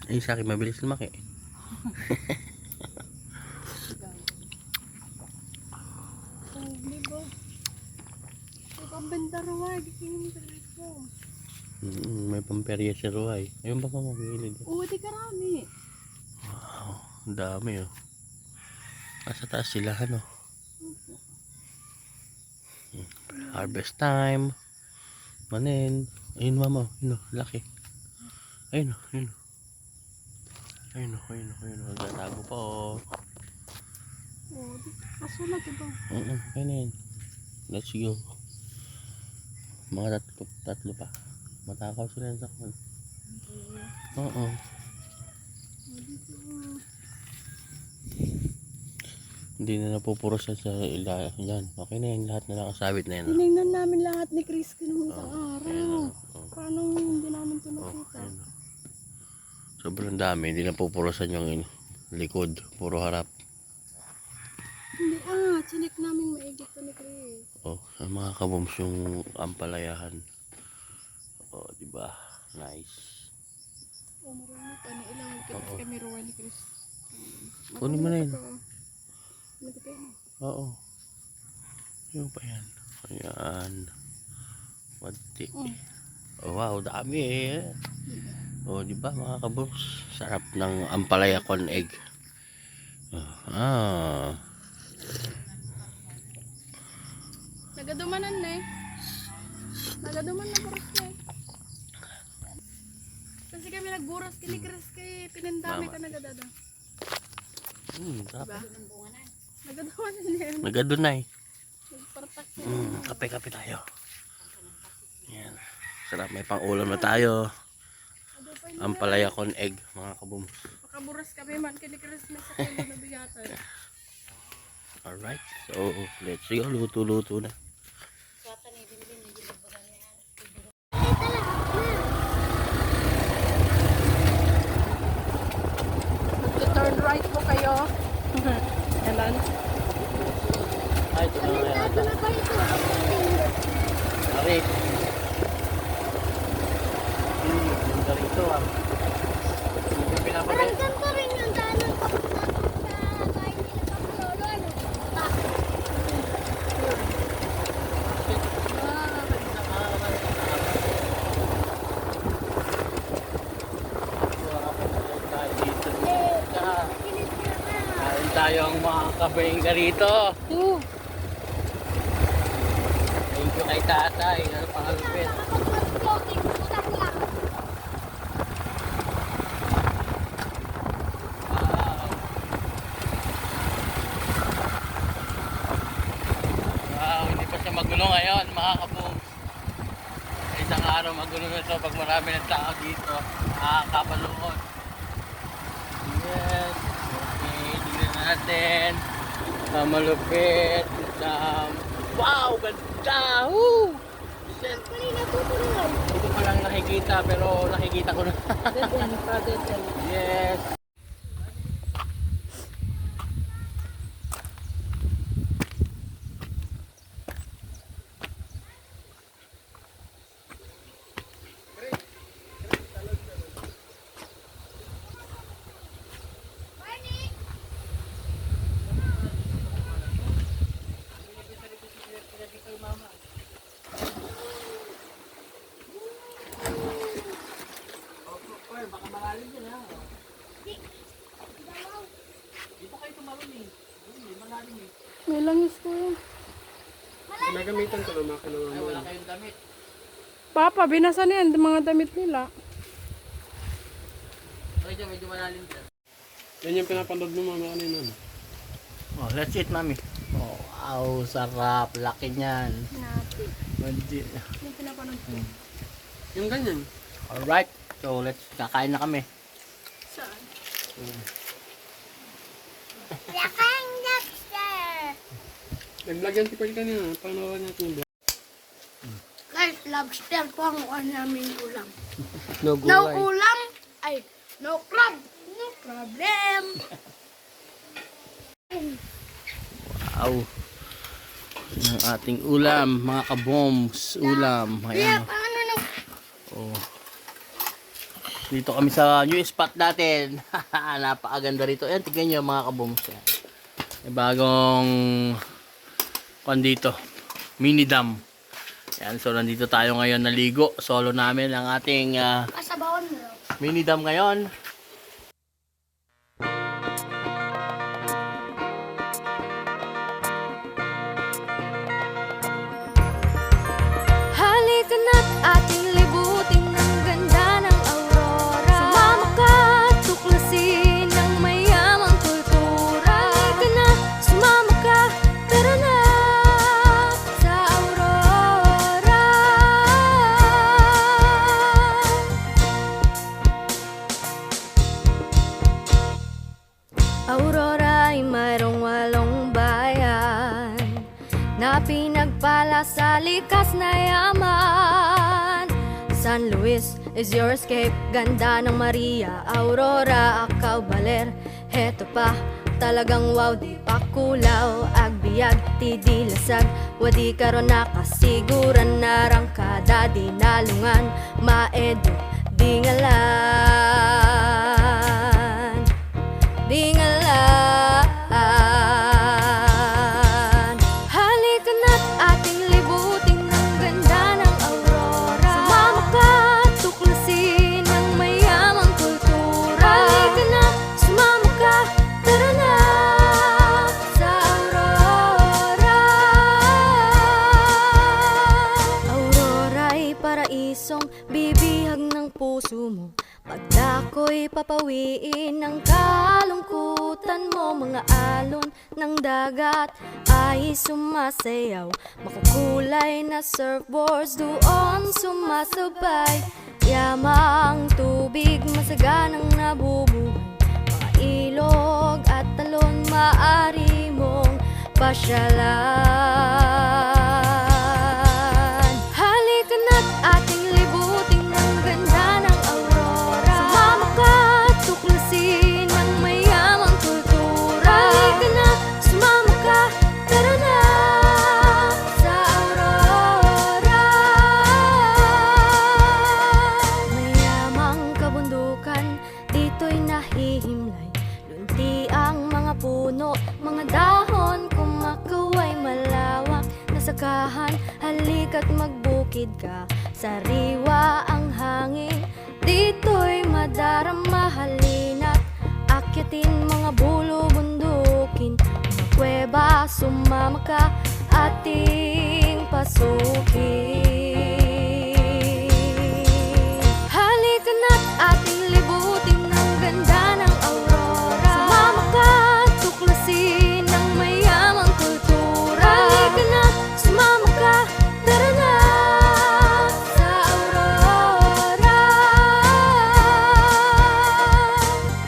Ay, sa akin mabilis lumaki. Oh, diba? Ikaw benta ruway, gisingin mo sa ko. May pamperya si Ruay. Ayun ba mamagilid? Oo, di karami. Wow, ang dami oh. Nasa taas sila ano. Harvest time. Manin. Ayun mama, ayun oh, laki. Ayun oh, ayun oh. Ayun oh, ayun oh, ayun oh. Nagtatago pa oh. Oo, kaso na diba? Ayun na yun. Let's go. Mga tatlo pa. Matakaw sila sa kan. Oo. Hindi na napupurosan sa ila. Yan. Okay na yan. Lahat na nakasabit na yan. Tinignan namin lahat ni Chris nung isang Ayan, araw. Paano hindi namin ito nakita? Ayan. Sobrang dami. Hindi napupurosan yung likod. Puro harap. Hindi chinik namin maigit to ni Chris. Ang mga kaboms yung ampalayahan. Diba? Nice. Marami pa na ilang kasi kami ruwan ni Chris. Kunin mo na yun. Nagkatay na. Oo. Yung pa yan. Ayan. Wati. Wow, dami eh. Diba mga kaboms? Sarap ng ampalaya con egg. Nagadumanan na eh. Nagaduman na buras na eh. Kasi kami nagburas kini Chris kay pinindami ka nagadada. Diba? Nagaduman na yan. Nagadunay. Nagpartak na. Kape-kape tayo. Yan. Sarap, may pang-ulam na tayo. Ampalaya con egg, mga kaboom. Makaburas kami man kini Chris na sa kilo na bigatan. Alright, so let's go. Luto-luto na. Turn right po kayo. Kailan? Ay, ito na nga yata. Ari. Ganda rito ah. Hindi yung pinapagay. Saan pa rin yung daanan papunta sa bahay nila Pampilolo, ano? Kain tayo ang mga kabenga rito. Thank you kay tatay. Ano pangalupit? Nakakapag-floating, utak lang. Wow, hindi pa siya magulo ngayon mga kaboom. Isang araw magulo na ito pag marami ng tao dito. Nakakapalood. Yes. Okay, tingnan natin. Malupit. Wow, ganda! Woo! Shit. Kanina tutuloy. Hindi ko pa lang nakikita pero nakikita ko na. Yes. Baka malalim din ha. Dito kayo tumalon eh. May malalim eh. May langis ko yun. Nagamitan ko ng makina ng Ay, wala kayong damit. Papa, binasa na yan mga damit nila. Medyo malalim dyan. Yan yung pinapanood mo mga kanina. Let's eat, mami. Wow, sarap. Laki niyan. Natin. Yung pinapanood ko. Yung ganyan. Alright. So, kakain na kami. Saan? Lakang lobster. Naglagyan si Pearl kanina. Panood natin yung vlog. Guys, lobster po ang namin ulam. No No ulam? Ay, no crab. No problem. Wow. Ang ating ulam, mga kaboms. Ulam. Kaya Ayan. paano nang Oh. Dito kami sa new spot natin. Napakaganda rito. Ayan, tignan nyo mga kaboms. May bagong dito. Mini dam. Ayan, so nandito tayo ngayon naligo. Solo namin ang ating Kasabawan mo. mini dam ngayon. Halika na't ating libutin ang ganda ng aurora. Sumama ka at tuklasin ang mayamang kultura. Halika na, sumama ka, tara na sa aurora. Aurora ay mayroong 8 bayan na pinagpala sa likas na yaman. San Luis is your escape, ganda ng Maria, Aurora, Acao, Baler. Heto pa, talagang wow, di pa kulaw. Agbiag, tidilasag, wadi karon nakasiguran. Narangkada, dinalungan, maedo, dingalan, dingalan. Halika na't ating libutin ang ganda ng aurora. Sumama ka at tuklasin ang mayamang kultura. Halika na, sumama ka, tara na sa aurora. Aurora ay paraisong bibihag ng puso mo. Pagdako'y papawiin ang kalungkutan mo. Mga alon ng dagat ay sumasayaw. Makukulay na surfboards doon sumasabay. Yamang tubig masaganang nabubuhay. Mga ilog at talon maaari mong pasyalan. Halika na't ating libutin ang ganda ng aurora. Sumama ka at tuklasin ang mayamang kultura. Halika na, sumama ka, tara na sa aurora. Mayamang kabundukan, dito'y nahihimlay. Lunti ang mga puno, mga dahon, kumakaway malawak na sakahan. Halika't magbukid ka, sariwa ang hangin. Dito'y madarama, halina't akyatin mga bulo, bundukin. Mga kuweba, sumama ka, ating pasukin. Halika na't ating libutin ang ganda ng aurora. Sumama ka at tuklasin ang mayamang kultura. Halika na, sumama ka, tara na sa aurora.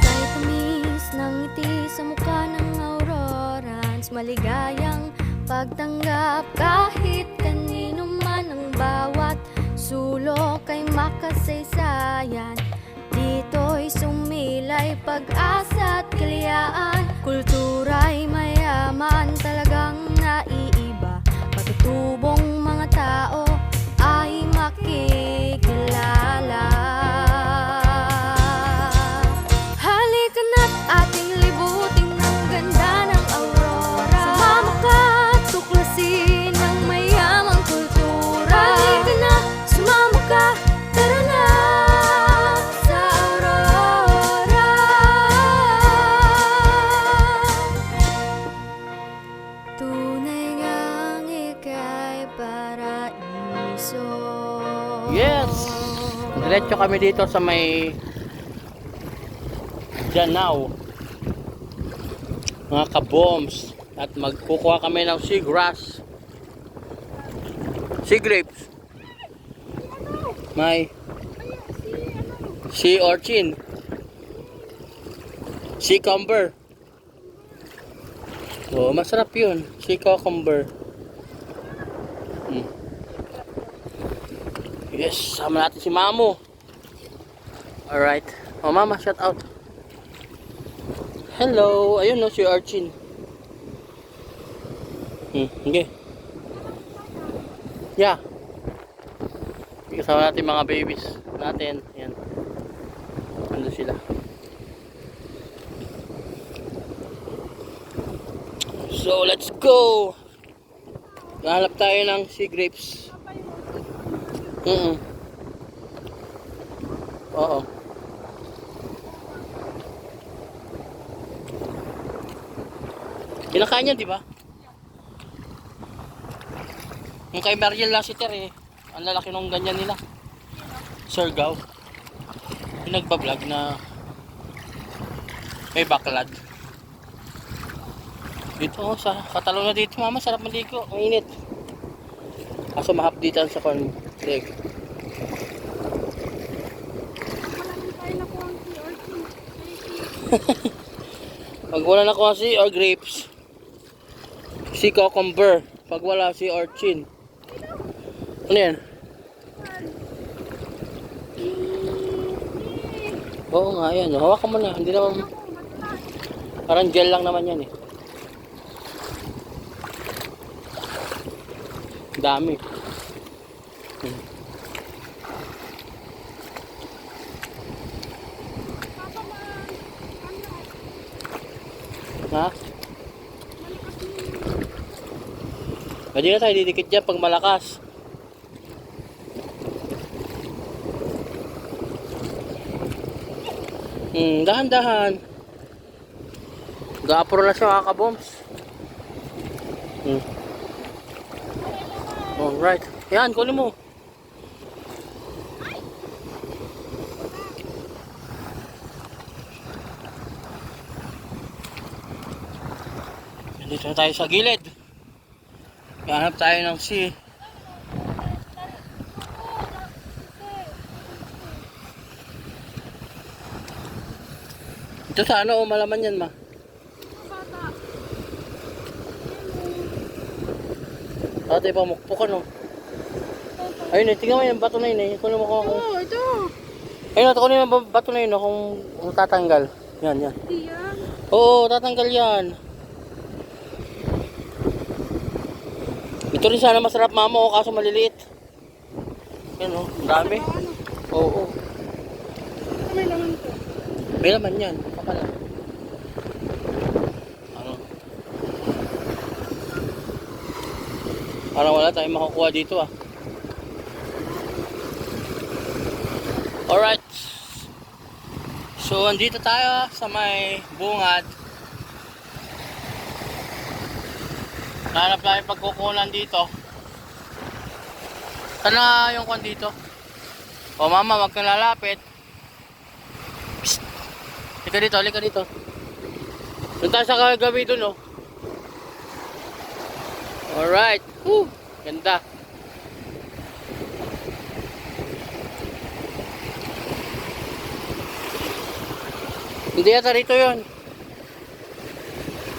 Kahit tamis ng ngiti sa mukha ng aurora, maligayang pagtanggap kahit kanino man. Ang bawat sulok ay makasaysayan. Dito'y sumilay pag-asa at kaliyaan. Kultura'y mayaman, talagang naiiba. Patutubong mga tao ay makikilala. Halika na't ating libutin ang ganda ng aurora. Sumama ka at tuklasin ang mayamang kultura. Halika na, sumama ka, tara na sa aurora. Tunay ngang ika'y paraiso. Yes! Diretso kami dito sa may Danao, mga kaboms, at magkukuha kami ng seagrass, sea grapes, may sea urchin, sea cucumber. Oh, masarap yun, sea cucumber. Yes, sama natin si Mamo. Alright. Oh, Mama, shout out. Hello. Ayun, no, si Archin. Okay. Yeah. Kasama natin mga babies natin. Yan. Nandun sila. So, let's go! Nahanap tayo ng sea grapes. Oo. Kinakain niya, di ba? Yung kay Mariel Lassiter eh. Ang lalaki nung ganyan nila. Surgaw. Yung nagbablog na may baklad. Dito oh, sa katalon na dito mama, sarap maligo. Ang init. Kaso mahapditan sa kon leg. Pag wala na kasi or grapes. Si cucumber. Pag wala si orchin. Ano yan? Oo nga yan. Hawakan mo na. Hindi naman. Parang gel lang naman yan eh. Dami. Ha? Pwede na tayo didikit dyan pag malakas. Dahan-dahan. Gapuro na siya kakabombs. Alright. Yan, kunin mo. Dito na tayo sa gilid. Hanap tayo ng sea. Ito sa ano, malaman yan ma. Ate, pamukpok ano. Ayun eh, tingnan mo yung bato na yun eh. Kunin mo kung... Oo, ito. Ayun, kunin mo yung bato na yun kung tatanggal. Yan, yan. Hindi yan. Oo, tatanggal yan. Ito rin sana masarap mama kaso maliliit. Yan o, dami. Oo. May laman to. May laman yan, kapala. Ano? Parang wala tayong makukuha dito ah. Alright. So, andito tayo sa may bungad. Nahanap namin pagkukunan dito. Saan na yung kwan dito? O mama, wag kang lalapit. Psst. Halika dito. Doon tayo sa kagabi dun oh. Alright. Woo. Ganda. Hindi yata rito yun.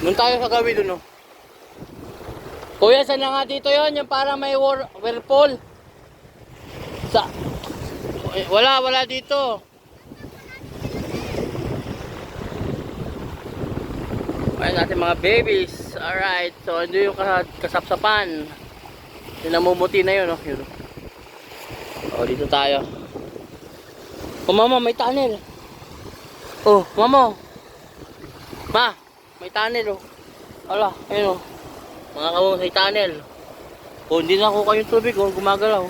Doon tayo sa gabi dun oh. Kuya, saan na nga dito yon? Yung parang may whirlpool. Wala dito. Ayan natin mga babies. Alright, so ando yung kasapsapan. Yung namumuti na yun, oh. Yun. Oh, dito tayo. Oh, mama, may tunnel. Oh, mama. Ma, may tunnel, oh. Ala, ayun, oh. Mga kabong sa tunnel. O, hindi na ako kayong tubig, gumagalaw.